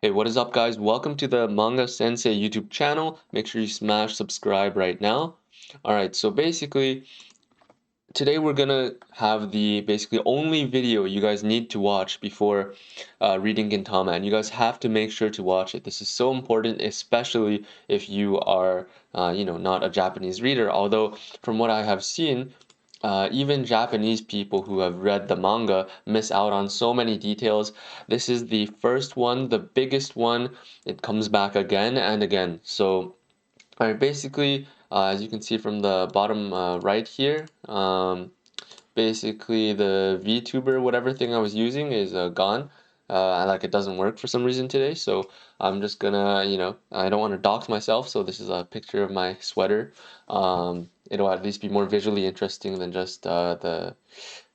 Hey, what is up, guys? Welcome to the Manga Sensei YouTube channel. Make sure you smash subscribe right now. All right, so basically, today we're gonna have the basically only video you guys need to watch before reading Gintama, and you guys have to make sure to watch it. This is so important, especially if you are, not a Japanese reader. Although, from what I have seen, even Japanese people who have read the manga miss out on so many details. This is the first one, the biggest one. It comes back again and again. So, all right, basically, as you can see from the bottom right here, basically the VTuber whatever thing I was using is gone. Like it doesn't work for some reason today, so I'm just gonna, I don't want to dox myself, so this is a picture of my sweater. It'll at least be more visually interesting than just the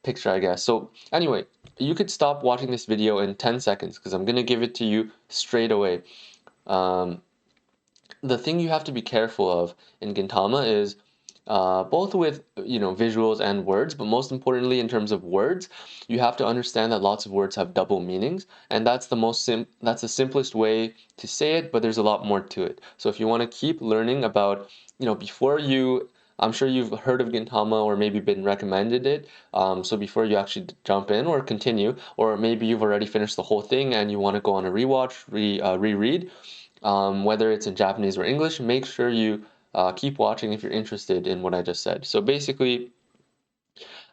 picture, I guess. So anyway, you could stop watching this video in 10 seconds because I'm gonna give it to you straight away. Um, the thing you have to be careful of in Gintama is both with visuals and words, but most importantly in terms of words, you have to understand that lots of words have double meanings, and that's the simplest way to say it, but there's a lot more to it. So if you want to keep learning about, before you I'm sure you've heard of Gintama or maybe been recommended it. So before you actually jump in or continue, or maybe you've already finished the whole thing and you want to go on a rewatch, reread, whether it's in Japanese or English, make sure you keep watching if you're interested in what I just said. So basically,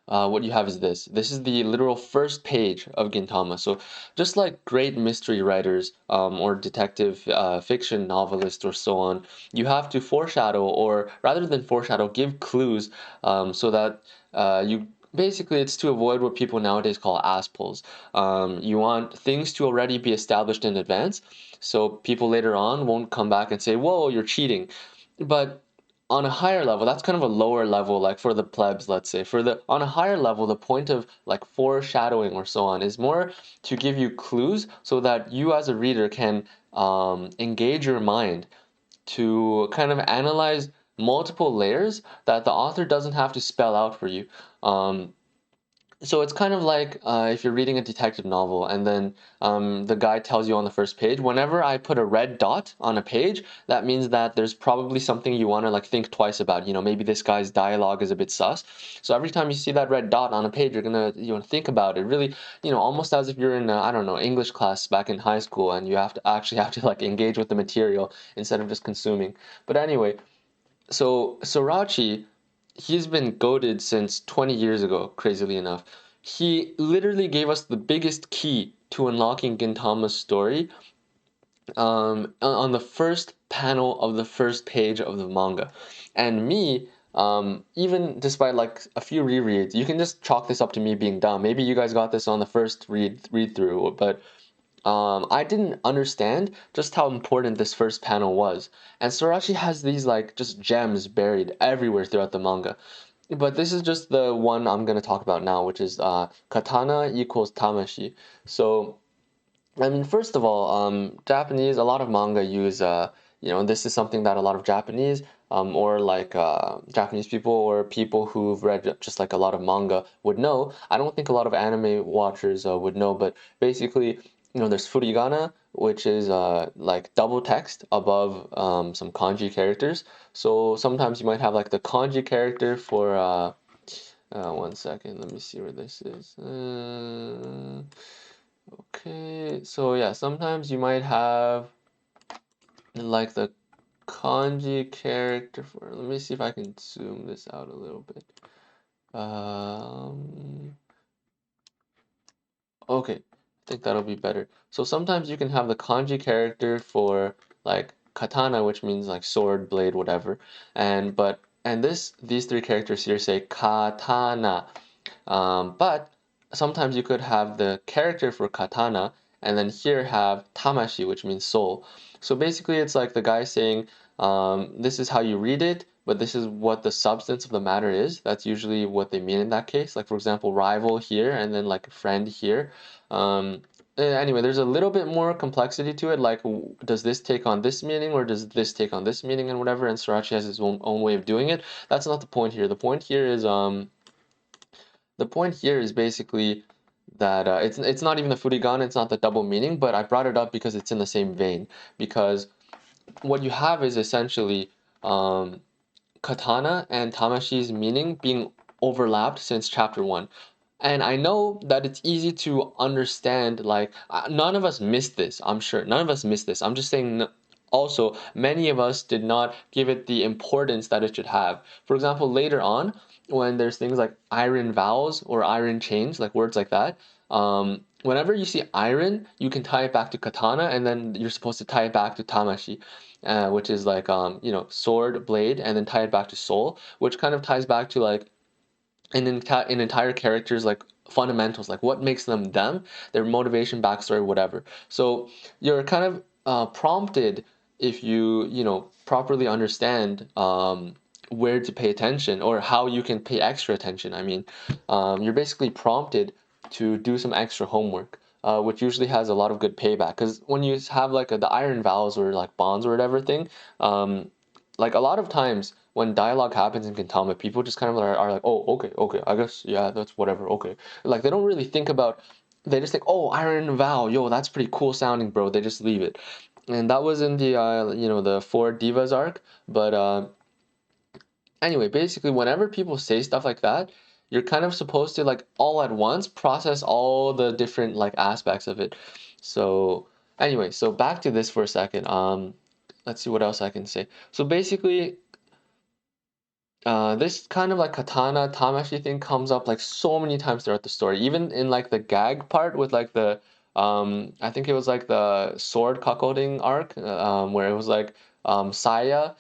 what you have is this. This is the literal first page of Gintama. So just like great mystery writers or detective fiction novelists or so on, you have to foreshadow, or rather than foreshadow, give clues so that you basically it's to avoid what people nowadays call ass pulls. You want things to already be established in advance, so people later on won't come back and say, "Whoa, you're cheating." But on a higher level, that's kind of a lower level, like for the plebs, let's say. For the on a higher level, the point of like foreshadowing or so on is more to give you clues so that you as a reader can engage your mind to kind of analyze multiple layers that the author doesn't have to spell out for you. So it's kind of like if you're reading a detective novel and then the guy tells you on the first page, whenever I put a red dot on a page, that means that there's probably something you want to like think twice about. Maybe this guy's dialogue is a bit sus. So every time you see that red dot on a page, you're gonna think about it. Really, almost as if you're in I don't know, English class back in high school and you have to actually have to like engage with the material instead of just consuming. But anyway, so Sorachi, he's been goated since 20 years ago, crazily enough. He literally gave us the biggest key to unlocking Gintama's story on the first panel of the first page of the manga. And me, even despite like a few rereads, you can just chalk this up to me being dumb. Maybe you guys got this on the first read through, but I didn't understand just how important this first panel was. And Sorachi has these like just gems buried everywhere throughout the manga. But this is just the one I'm going to talk about now, which is katana equals tamashi. So, I mean, first of all, Japanese, a lot of manga use, this is something that a lot of Japanese or like Japanese people or people who've read just like a lot of manga would know. I don't think a lot of anime watchers would know, but basically, there's furigana, which is like double text above some kanji characters. So sometimes you might have like the kanji character for, one second, let me see where this is. Okay, so yeah, sometimes you might have like the kanji character for, let me see if I can zoom this out a little bit. Okay, I think that'll be better. So sometimes you can have the kanji character for like katana, which means like sword, blade, whatever. And these three characters here say katana. But sometimes you could have the character for katana and then here have tamashi, which means soul. So basically, it's like the guy saying, this is how you read it, but this is what the substance of the matter is. That's usually what they mean in that case. Like, for example, rival here and then like a friend here. Anyway, there's a little bit more complexity to it. Like, does this take on this meaning or does this take on this meaning and whatever? And Sorachi has his own way of doing it. That's not the point here. The point here is basically that it's not even the furigan, it's not the double meaning, but I brought it up because it's in the same vein. Because what you have is essentially um, katana and tamashi's meaning being overlapped since chapter 1. And I know that it's easy to understand, like, none of us missed this, I'm sure. None of us missed this. I'm just saying, also, many of us did not give it the importance that it should have. For example, later on, when there's things like iron vowels or iron chains, like words like that, whenever you see iron, you can tie it back to katana, and then you're supposed to tie it back to tamashi, which is like, sword, blade, and then tie it back to soul, which kind of ties back to like an entire character's like fundamentals, like what makes them them, their motivation, backstory, whatever. So you're kind of prompted, if you properly understand where to pay attention or how you can pay extra attention. I mean, you're basically prompted to do some extra homework. Which usually has a lot of good payback, because when you have like the iron vowels or like bonds or whatever thing, um, like a lot of times when dialogue happens in Gintama, people just kind of are like, oh, okay, okay, I guess, yeah, that's whatever, okay. Like they don't really think about, they just think, oh, Iron Vow, yo, that's pretty cool sounding, bro. They just leave it. And that was in the, the Four Divas arc. But anyway, basically, whenever people say stuff like that, you're kind of supposed to like all at once process all the different like aspects of it. So anyway, so back to this for a second. Let's see what else I can say. So basically, this kind of like katana tamashi thing comes up like so many times throughout the story, even in like the gag part with like the I think it was like the sword cuckolding arc, where it was like Saya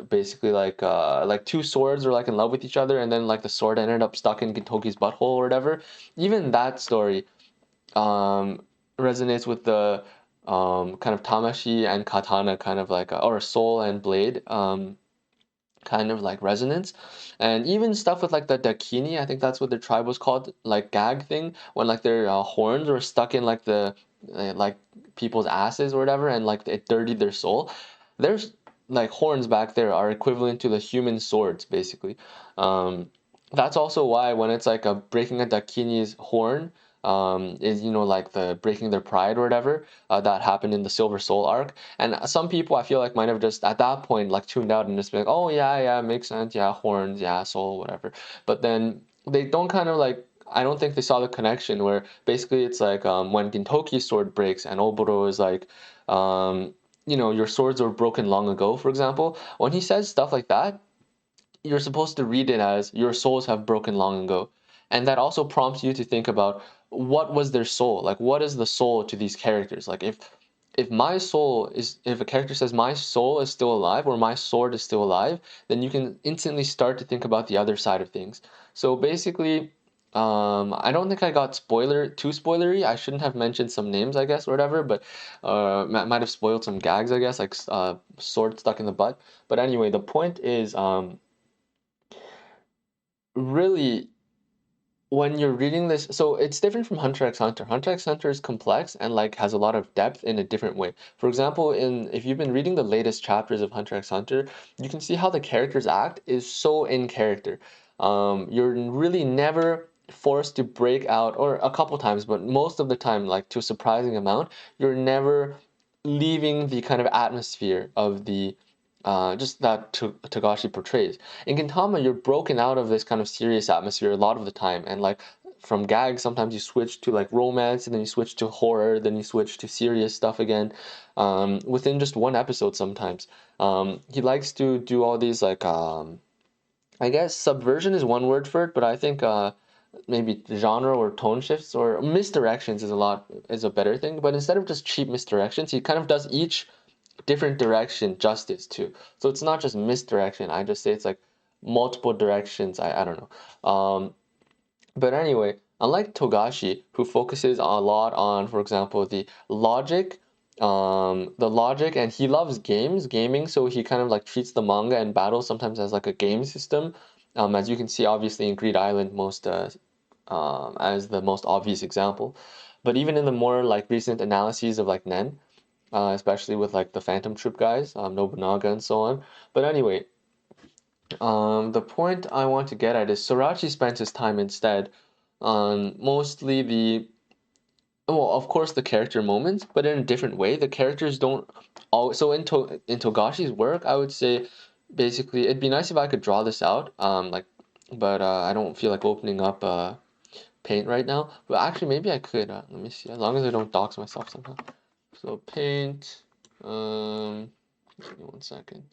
basically like two swords are like in love with each other, and then like the sword ended up stuck in Gintoki's butthole or whatever. Even that story um resonates with the kind of tamashi and katana kind of like or soul and blade kind of like resonance. And even stuff with like the dakini, I think that's what their tribe was called, like gag thing, when like their horns were stuck in like the like people's asses or whatever, and like it dirtied their soul. There's like horns back there are equivalent to the human swords basically. That's also why when it's like a breaking a dakini's horn, is like the breaking their pride or whatever, that happened in the Silver Soul arc. And some people I feel like might have just at that point like tuned out and just been like, oh yeah, yeah, makes sense, yeah, horns, yeah, soul, whatever. But then they don't kind of like, I don't think they saw the connection where basically it's like when Gintoki's sword breaks and Oboro is like, your swords were broken long ago, for example. When he says stuff like that, you're supposed to read it as your souls have broken long ago. And that also prompts you to think about what was their soul? Like what is the soul to these characters? Like if my soul is, if a character says my soul is still alive or my sword is still alive, then you can instantly start to think about the other side of things. So basically, I don't think I got too spoilery. I shouldn't have mentioned some names, I guess, or whatever, but might have spoiled some gags, I guess, like sword stuck in the butt. But anyway, the point is, really, when you're reading this, so it's different from Hunter x Hunter. Hunter x Hunter is complex and like has a lot of depth in a different way. For example, in if you've been reading the latest chapters of Hunter x Hunter, you can see how the characters act is so in character. You're really never forced to break out, or a couple times, but most of the time, like to a surprising amount, you're never leaving the kind of atmosphere of the just that Togashi portrays. In Gintama, you're broken out of this kind of serious atmosphere a lot of the time, and like from gags, sometimes you switch to like romance, and then you switch to horror, then you switch to serious stuff again, within just one episode sometimes. He likes to do all these like, I guess subversion is one word for it, but I think maybe genre or tone shifts or misdirections is a better thing. But instead of just cheap misdirections, he kind of does each different direction justice too. So it's not just misdirection. I just say it's like multiple directions. I don't know. But anyway, unlike Togashi, who focuses a lot on, for example, the logic, and he loves gaming, so he kind of like treats the manga and battle sometimes as like a game system. As you can see, obviously in Greed Island, as the most obvious example. But even in the more like recent analyses of like Nen, especially with like the Phantom Troop guys, Nobunaga and so on. But anyway, the point I want to get at is Sorachi spends his time instead on mostly the, well, of course the character moments, but in a different way. The characters don't all, so in Togashi's work, I would say basically it'd be nice if I could draw this out, like, but I don't feel like opening up Paint right now. But actually, maybe I could. Let me see. As long as I don't dox myself somehow. So Paint. Give me 1 second.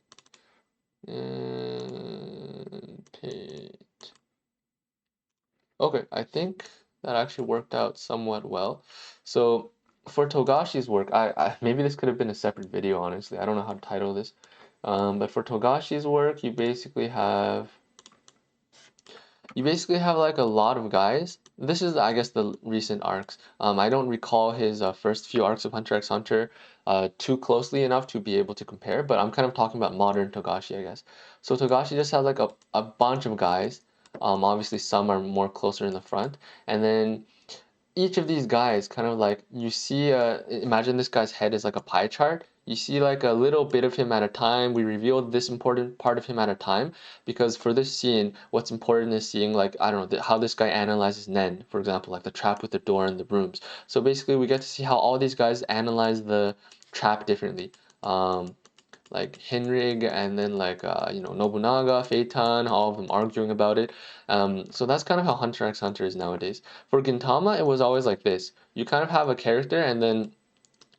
Paint. Okay, I think that actually worked out somewhat well. So for Togashi's work, I maybe this could have been a separate video, honestly. I don't know how to title this. But for Togashi's work, you basically have like a lot of guys. This is, I guess, the recent arcs. I don't recall his first few arcs of Hunter x Hunter too closely enough to be able to compare, but I'm kind of talking about modern Togashi, I guess. So Togashi just has like a bunch of guys. Obviously, some are more closer in the front, and then each of these guys kind of like you see imagine this guy's head is like a pie chart. You see like a little bit of him at a time. We reveal this important part of him at a time because for this scene what's important is seeing like I don't know how this guy analyzes Nen, for example, like the trap with the door and the rooms. So basically we get to see how all these guys analyze the trap differently. um, like Henrig and then like Nobunaga, Phaeton, all of them arguing about it. So that's kind of how Hunter x Hunter is nowadays. For Gintama, it was always like this. You kind of have a character and then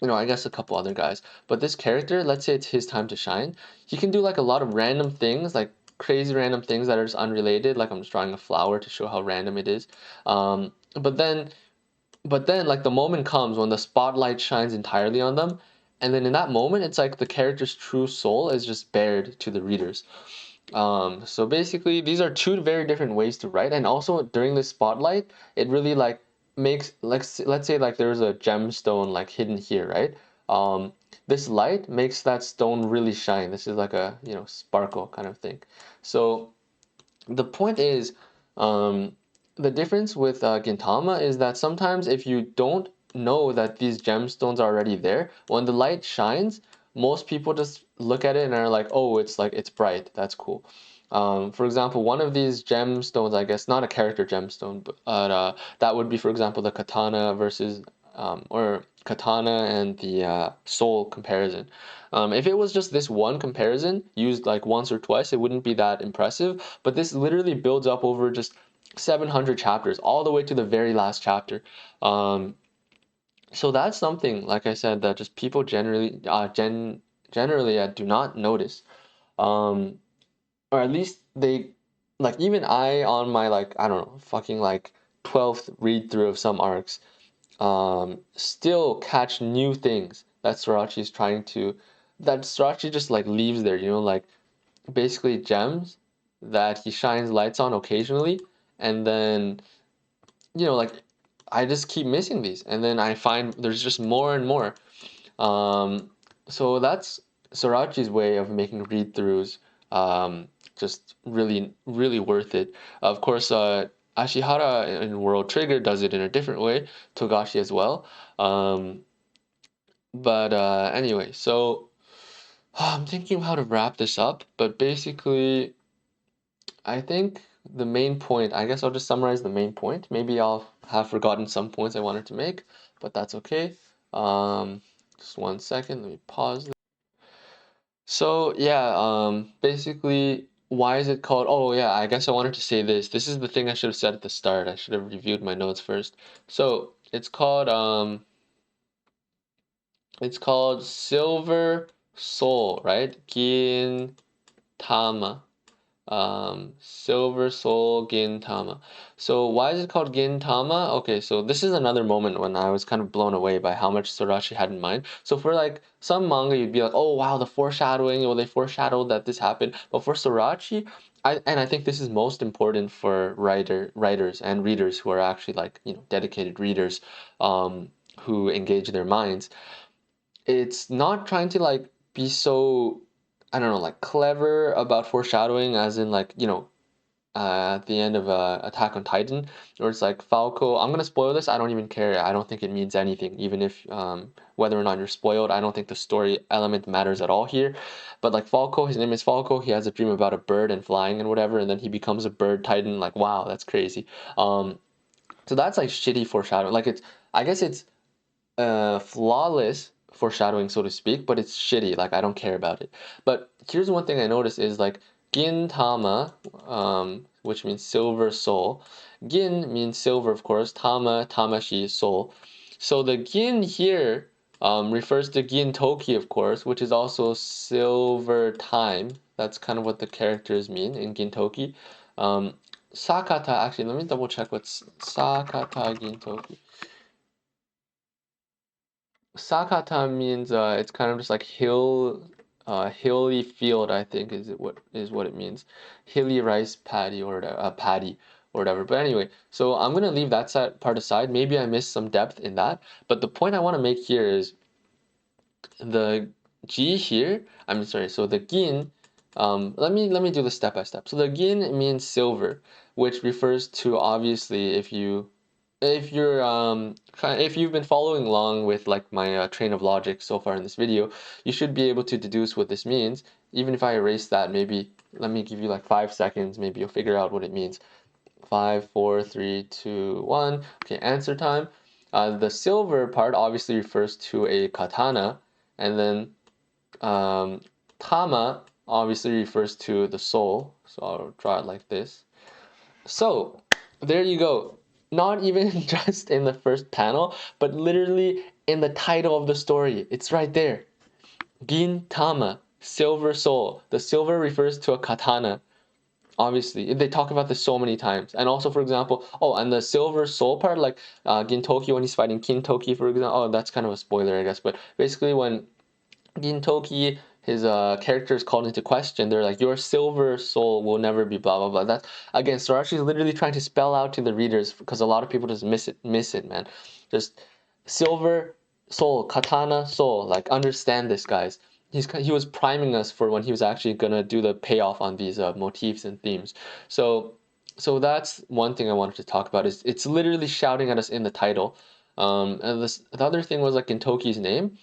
I guess a couple other guys. But this character, let's say it's his time to shine, he can do like a lot of random things, like crazy random things that are just unrelated. Like I'm just drawing a flower to show how random it is. But then like the moment comes when the spotlight shines entirely on them, and then in that moment it's like the character's true soul is just bared to the readers. So basically these are two very different ways to write, and also during the spotlight it really like makes like let's say like there's a gemstone like hidden here, right? This light makes that stone really shine. This is like a sparkle kind of thing. So the point is, um, the difference with Gintama is that sometimes if you don't know that these gemstones are already there, when the light shines, most people just look at it and are like, oh, it's bright. That's cool. For example, one of these gemstones, I guess, not a character gemstone, but that would be, for example, the katana versus, or katana and the soul comparison. If it was just this one comparison used like once or twice, it wouldn't be that impressive. But this literally builds up over just 700 chapters, all the way to the very last chapter. Um, so that's something, like I said, that just people generally do not notice. Um, or at least they, like even I on my like I don't know fucking like 12th read through of some arcs, still catch new things that Sorachi is trying to, that Sorachi just like leaves there, like basically gems that he shines lights on occasionally, and then like I just keep missing these, and then I find there's just more and more. So that's Sorachi's way of making read-throughs just really, really worth it. Of course, Ashihara in World Trigger does it in a different way, Togashi as well. Um, but anyway, so I'm thinking how to wrap this up, but basically, I think the main point, I guess I'll just summarize the main point. Maybe I'll have forgotten some points I wanted to make, but that's okay. Um, just 1 second, let me pause. So yeah, basically, why is it called? Oh yeah, I guess I wanted to say this. This is the thing I should have said at the start. I should have reviewed my notes first. So it's called Silver Soul, right? Gintama. Silver Soul Gintama. So why is it called Gintama? Okay, so this is another moment when I was kind of blown away by how much Sorachi had in mind. So for like some manga, you'd be like, oh wow, the foreshadowing, or they foreshadowed that this happened. But for Sorachi, I think this is most important for writers and readers who are actually like dedicated readers, who engage their minds. It's not trying to like be so, I don't know, like clever about foreshadowing, as in like at the end of Attack on Titan, where it's like Falco. I'm gonna spoil this. I don't even care. I don't think it means anything, even if whether or not you're spoiled. I don't think the story element matters at all here. But like Falco, his name is Falco. He has a dream about a bird and flying and whatever, and then he becomes a bird Titan. Like wow, that's crazy. Um, So that's like shitty foreshadowing. Like it's, I guess it's flawless foreshadowing, so to speak, but it's shitty. Like I don't care about it. But here's one thing I noticed is like Gintama, which means silver soul. Gin means silver, of course. Tama, tamashi, soul. So the Gin here refers to Gintoki, of course, which is also silver time. That's kind of what the characters mean in Gintoki. Um, Sakata, actually, let me double check what's Sakata Gintoki. Sakata means it's kind of just like hilly field. I think is what it means, hilly rice paddy or paddy or whatever. But anyway, so I'm gonna leave that side part aside. Maybe I missed some depth in that, but the point I want to make here is the G here. I'm sorry. So the gin. Let me do this step by step. So the gin means silver, which refers to obviously if you've been following along with like my train of logic so far in this video, you should be able to deduce what this means. Even if I erase that, maybe let me give you like 5 seconds, maybe you'll figure out what it means. 5, 4, 3, 2, 1. Okay, answer time. The silver part obviously refers to a katana, and then tama obviously refers to the soul. So I'll draw it like this. So, there you go. Not even just in the first panel, but literally in the title of the story. It's right there. Gintama, silver soul. The silver refers to a katana. Obviously, they talk about this so many times. And also, for example, oh, and the silver soul part, like Gintoki when he's fighting Kintoki, for example. Oh, that's kind of a spoiler, I guess. But basically, when Gintoki, his character is called into question. They're like, your silver soul will never be blah blah blah. That's again, Sorachi is literally trying to spell out to the readers because a lot of people just miss it, man. Just silver soul, katana soul. Like understand this, guys. He was priming us for when he was actually gonna do the payoff on these motifs and themes. So that's one thing I wanted to talk about. Is it's literally shouting at us in the title. And the other thing was like in Toki's name.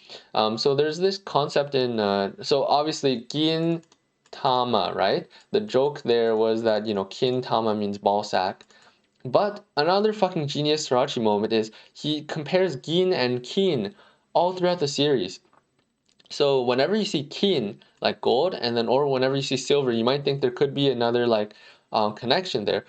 So there's this concept in so obviously Gin Tama, right? The joke there was that Kin Tama means ball sack. But another fucking genius Sriracha moment is he compares Gin and Kin all throughout the series. So whenever you see kin, like gold, and then or whenever you see silver, you might think there could be another like connection there.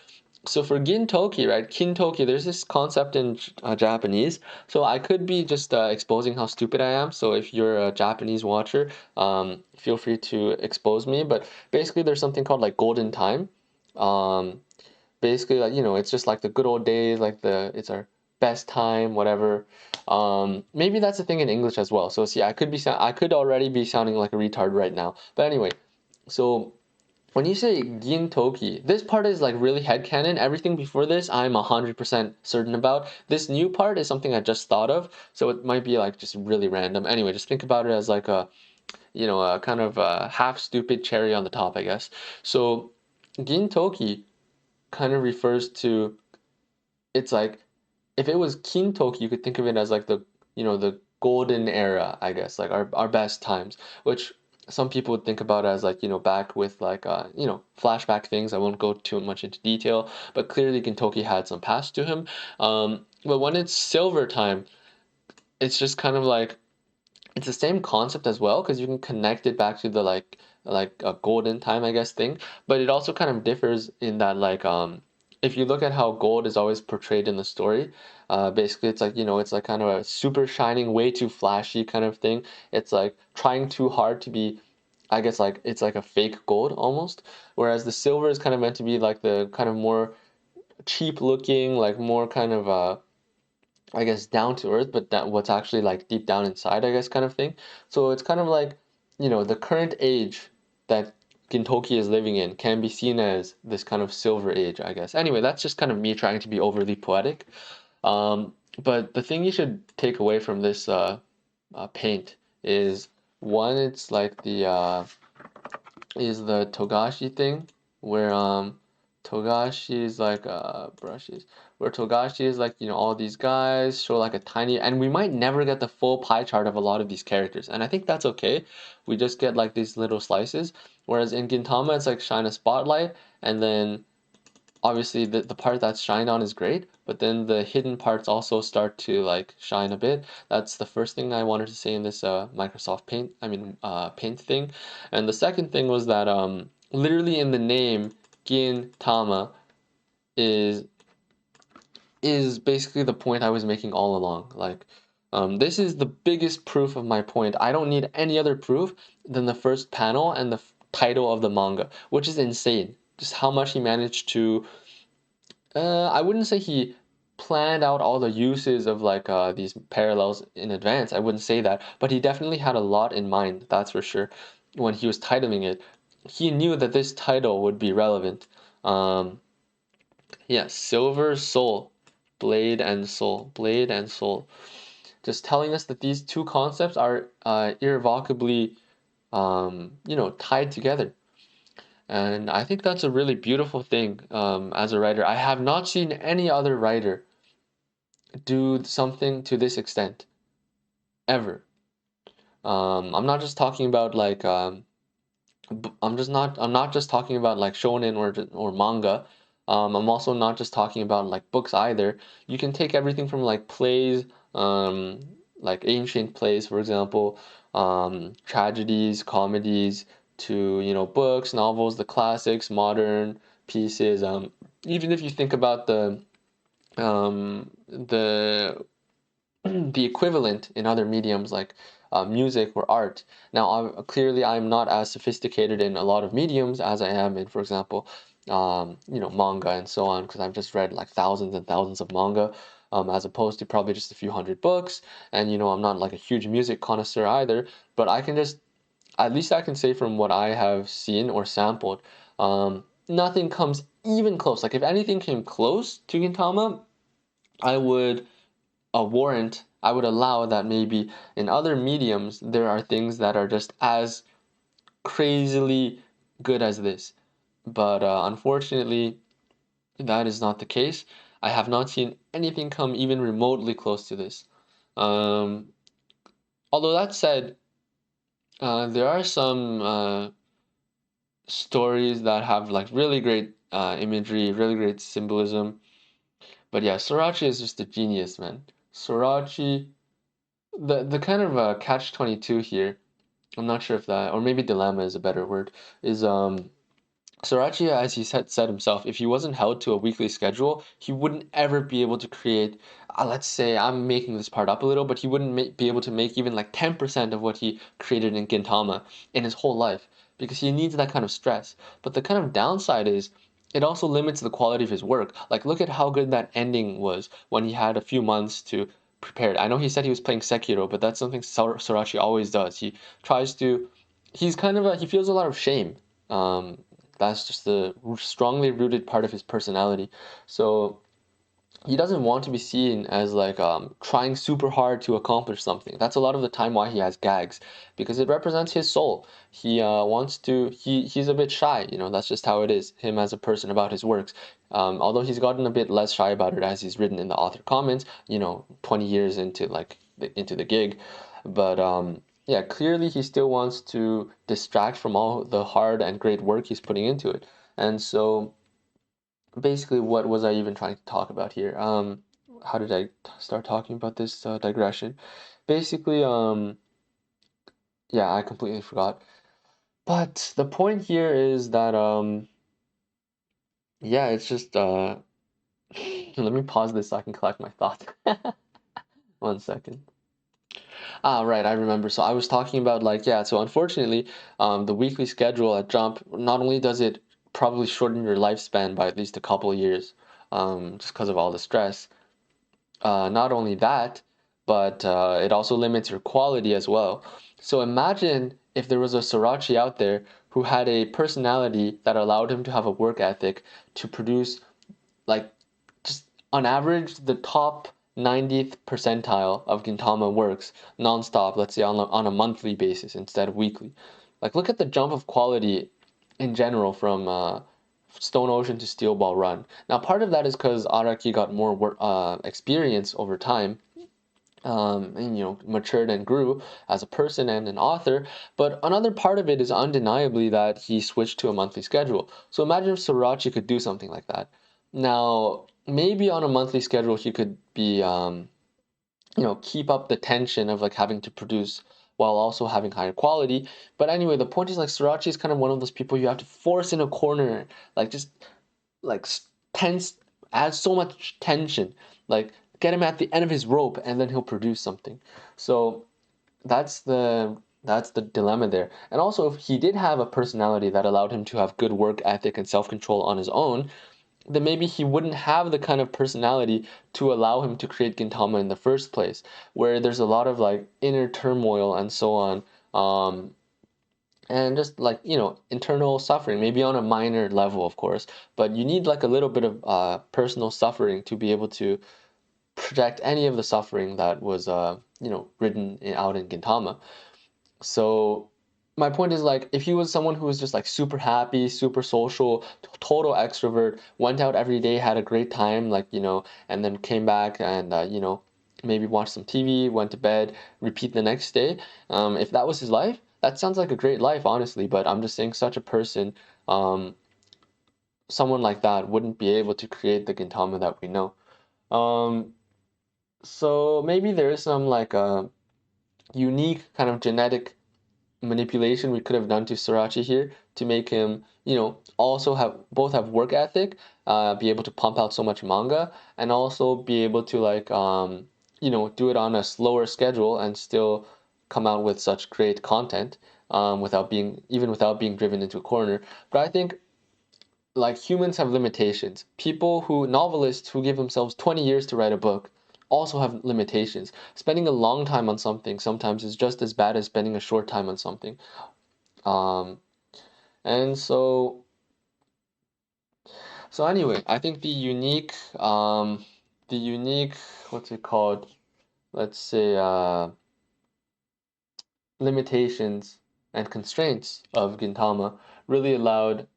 So for gintoki, right, kintoki, there's this concept in Japanese. So I could be just exposing how stupid I am. So if you're a Japanese watcher, feel free to expose me. But basically, there's something called like golden time. Um, basically like it's just like the good old days, like it's our best time, whatever. Maybe that's a thing in English as well. So see, I could already be sounding like a retard right now, but anyway. So when you say gintoki, this part is like really headcanon. Everything before this I'm 100% certain about. This new part is something I just thought of, so it might be like just really random. Anyway, just think about it as like a kind of a half stupid cherry on the top, I guess. So gintoki kind of refers to, it's like if it was Kintoki, you could think of it as like the golden era, I guess, like our best times, which some people would think about as like back with like flashback things. I won't go too much into detail, but clearly Kintoki had some past to him. But when it's silver time, it's just kind of like it's the same concept as well because you can connect it back to the like a golden time, I guess, thing. But it also kind of differs in that like if you look at how gold is always portrayed in the story, basically it's like it's like kind of a super shining, way too flashy kind of thing. It's like trying too hard to be, I guess, like it's like a fake gold almost. Whereas the silver is kind of meant to be like the kind of more cheap looking, like more kind of I guess down to earth, but that what's actually like deep down inside, I guess, kind of thing. So it's kind of like, the current age that Gintoki is living in can be seen as this kind of silver age, I guess. Anyway, that's just kind of me trying to be overly poetic. But the thing you should take away from this paint is one, it's like the Togashi thing, where Togashi is like brushes, where Togashi is like all these guys show like a tiny, and we might never get the full pie chart of a lot of these characters, and I think that's okay. We just get like these little slices, whereas in Gintama it's like shine a spotlight, and then obviously the part that's shined on is great, but then the hidden parts also start to like shine a bit. That's the first thing I wanted to say in this Microsoft Paint, Paint thing. And the second thing was that literally in the name Gintama is is basically the point I was making all along. Like, this is the biggest proof of my point. I don't need any other proof than the first panel and the title of the manga, which is insane. Just how much he managed to. I wouldn't say he planned out all the uses of like these parallels in advance. I wouldn't say that, but he definitely had a lot in mind. That's for sure. When he was titling it, he knew that this title would be relevant. Um, yeah, Silver Soul, Blade and Soul, Blade and Soul. Just telling us that these two concepts are irrevocably, tied together. And I think that's a really beautiful thing as a writer. I have not seen any other writer do something to this extent ever. I'm not just talking about like I'm not just talking about like shonen or manga. I'm also not just talking about like books either. You can take everything from like plays, um, like ancient plays, for example, tragedies, comedies, to books, novels, the classics, modern pieces. Even if you think about the the equivalent in other mediums like music or art. Now, clearly, I'm not as sophisticated in a lot of mediums as I am in, for example, manga and so on, because I've just read like thousands and thousands of manga, as opposed to probably just a few hundred books. And, I'm not like a huge music connoisseur either, but at least I can say from what I have seen or sampled, nothing comes even close. Like, if anything came close to Gintama, I would I would allow that maybe in other mediums there are things that are just as crazily good as this. But unfortunately, that is not the case. I have not seen anything come even remotely close to this. Um, Although that said, there are some stories that have like really great imagery, really great symbolism. But yeah, Sorachi is just a genius, man. Sorachi, the kind of catch 22 here, I'm not sure if that, or maybe dilemma is a better word, is Sorachi, as he said himself, if he wasn't held to a weekly schedule, he wouldn't ever be able to create, let's say, I'm making this part up a little, but he wouldn't be able to make even like 10% of what he created in Gintama in his whole life, because he needs that kind of stress. But the kind of downside is, it also limits the quality of his work. Like, look at how good that ending was when he had a few months to prepare it. I know he said he was playing Sekiro, but that's something Sorachi always does. He tries to, he's kind of he feels a lot of shame. Um, that's just the strongly rooted part of his personality. So he doesn't want to be seen as like trying super hard to accomplish something. That's a lot of the time why he has gags, because it represents his soul. He wants to. He's a bit shy. That's just how it is. Him as a person about his works. Although he's gotten a bit less shy about it as he's written in the author comments. 20 years into into the gig, but yeah, clearly he still wants to distract from all the hard and great work he's putting into it. And so basically, what was I even trying to talk about here? How did I start talking about this digression? Basically, yeah, I completely forgot. But the point here is that, yeah, it's just, let me pause this so I can collect my thoughts. 1 second. Ah, right, I remember. So I was talking about like, yeah, so unfortunately, the weekly schedule at Jump, not only does it probably shorten your lifespan by at least a couple of years, just because of all the stress. Not only that, but it also limits your quality as well. So imagine if there was a Sorachi out there who had a personality that allowed him to have a work ethic to produce, like, just on average, the top 90th percentile of Gintama works nonstop, let's say on a monthly basis instead of weekly. Like, look at the jump of quality in general from Stone Ocean to Steel Ball Run. Now, part of that is because Araki got more experience over time, and matured and grew as a person and an author. But another part of it is undeniably that he switched to a monthly schedule. So imagine if Sorachi could do something like that. Now, maybe on a monthly schedule, he could be, keep up the tension of like having to produce while also having higher quality. But anyway, the point is like Sorachi is kind of one of those people you have to force in a corner, like just like tense, add so much tension, like get him at the end of his rope, and then he'll produce something. So that's the dilemma there. And also, if he did have a personality that allowed him to have good work ethic and self-control on his own, then maybe he wouldn't have the kind of personality to allow him to create Gintama in the first place, where there's a lot of like inner turmoil and so on, and just like internal suffering, maybe on a minor level, of course, but you need like a little bit of personal suffering to be able to project any of the suffering that was written out in Gintama. So my point is like if he was someone who was just like super happy, super social, total extrovert, went out every day, had a great time, like and then came back and maybe watched some TV, went to bed, repeat the next day. If that was his life, that sounds like a great life, honestly. But I'm just saying, such a person, um, someone like that, wouldn't be able to create the Gintama that we know. Um, so maybe there is some like a unique kind of genetic manipulation we could have done to Sorachi here to make him, also have both have work ethic, be able to pump out so much manga, and also be able to like, do it on a slower schedule and still come out with such great content, without being driven into a corner. But I think like humans have limitations. Novelists who give themselves 20 years to write a book also have limitations. Spending a long time on something sometimes is just as bad as spending a short time on something. Um, and so anyway, I think the unique, what's it called? Let's say, limitations and constraints of Gintama really allowed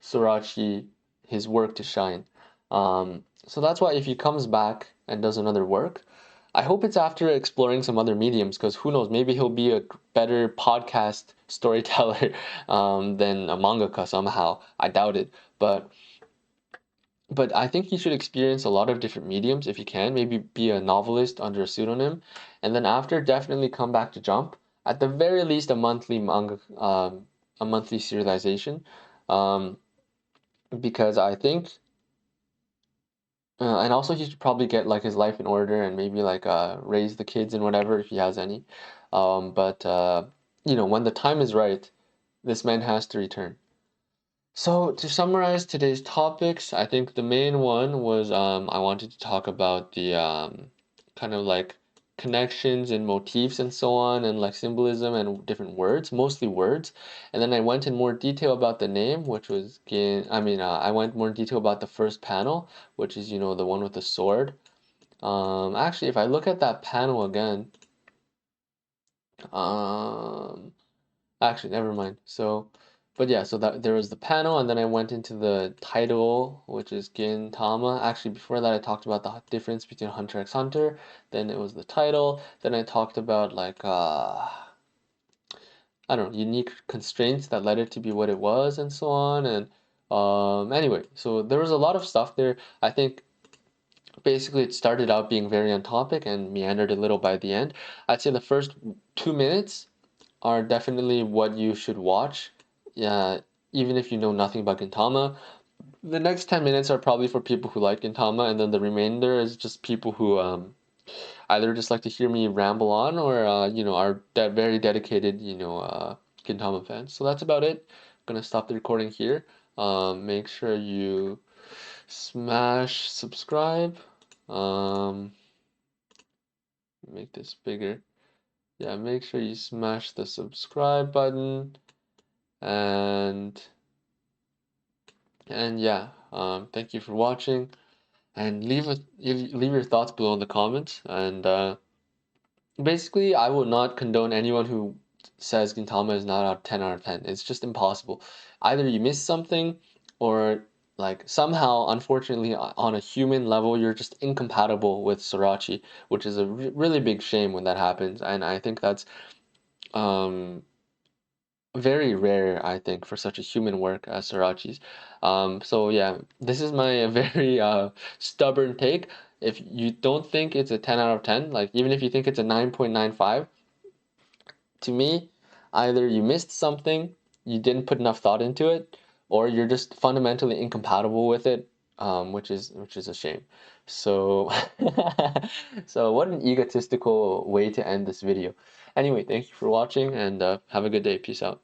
Sorachi his work to shine. So that's why if he comes back and does another work, I hope it's after exploring some other mediums, because who knows, maybe he'll be a better podcast storyteller than a mangaka somehow. I doubt it, but I think he should experience a lot of different mediums if he can. Maybe be a novelist under a pseudonym, and then after definitely come back to Jump. At the very least, a monthly manga, a monthly serialization, um, because I think, and also he should probably get like his life in order and maybe like raise the kids and whatever if he has any. But when the time is right, this man has to return. So to summarize today's topics, I think the main one was I wanted to talk about the kind of like connections and motifs and so on, and like symbolism and different words, mostly words. And then I went in more detail about the name, which was I went more detail about the first panel, which is the one with the sword. Actually, if I look at that panel again, um, actually, never mind. But yeah, so that there was the panel, and then I went into the title, which is Gintama. Actually, before that, I talked about the difference between Hunter x Hunter. Then it was the title. Then I talked about like I don't know, unique constraints that led it to be what it was, and so on. And anyway, so there was a lot of stuff there. I think basically it started out being very on topic and meandered a little by the end. I'd say the first 2 minutes are definitely what you should watch, even if you know nothing about Gintama. The next 10 minutes are probably for people who like Gintama, and then the remainder is just people who either just like to hear me ramble on or, are very dedicated, Gintama fans. So that's about it. I'm gonna stop the recording here. Make sure you smash subscribe. Um, make this bigger. Yeah, make sure you smash the subscribe button. And yeah, thank you for watching, and leave your thoughts below in the comments. And basically, I will not condone anyone who says Gintama is not a 10 out of 10. It's just impossible. Either you missed something, or like somehow, unfortunately, on a human level, you're just incompatible with Sorachi, which is a really big shame when that happens. And I think that's um very rare, I think, for such a human work as Sorachi's. So yeah, this is my very stubborn take. If you don't think it's a 10 out of 10, like even if you think it's a 9.95, to me, either you missed something, you didn't put enough thought into it, or you're just fundamentally incompatible with it, which is a shame. So, so what an egotistical way to end this video. Anyway, thank you for watching and have a good day. Peace out.